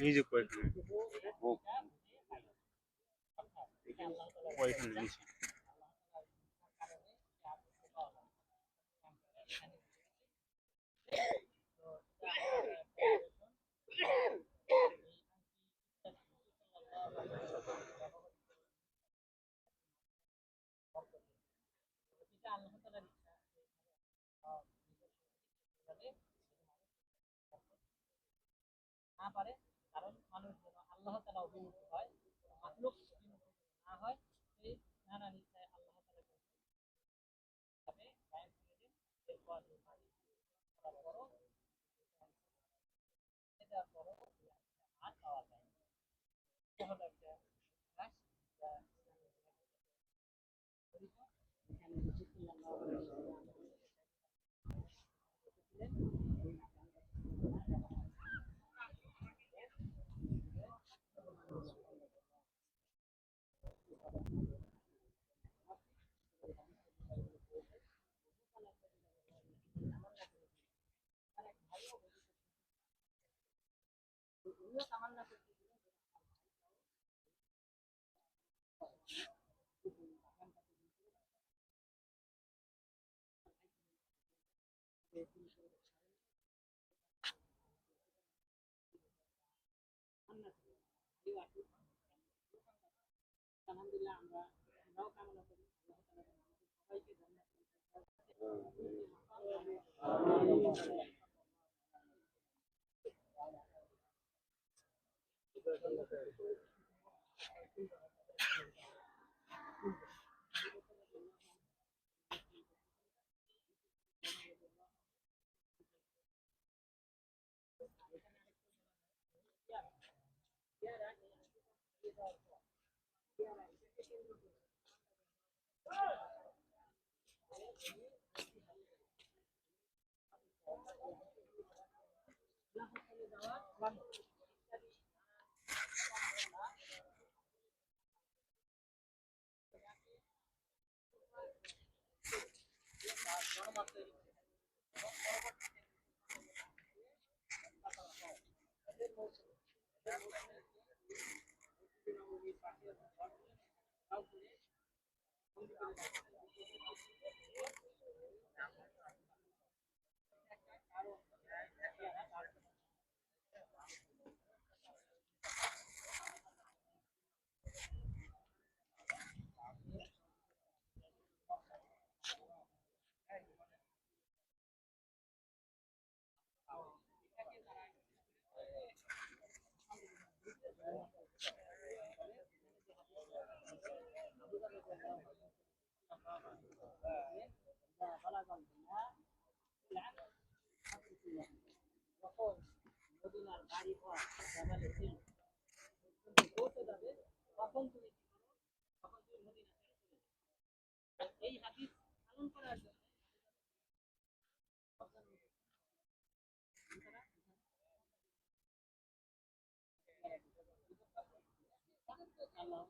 নিজে কয়েকখানে ওইখানে নিচে না পারে, কারণ মানুষ যেন আল্লাহ তাআলা অভিমুখ হয়, মাখলুক না হয়, এই নানা নিশ্চয় আল্লাহ তাআলা তবে কায়েম করে দেন। এরপর এটা বড় আর পাওয়া যায় এটা হলো একটা গাছ যা এখানে তামান্না করতেছিলেন আলহামদুলিল্লাহ আমরাও কামনা করি আল্লাহ তাআলা সবাইকে মদিনার বাড়ি ঘর জাবালে ছিল পৌঁছে যাবে তখন তুমি কি করো, তখন তুমি মদিনা ছেড়ে চলে যাবে। এই হাদিস পালন করার জন্য আল্লাহ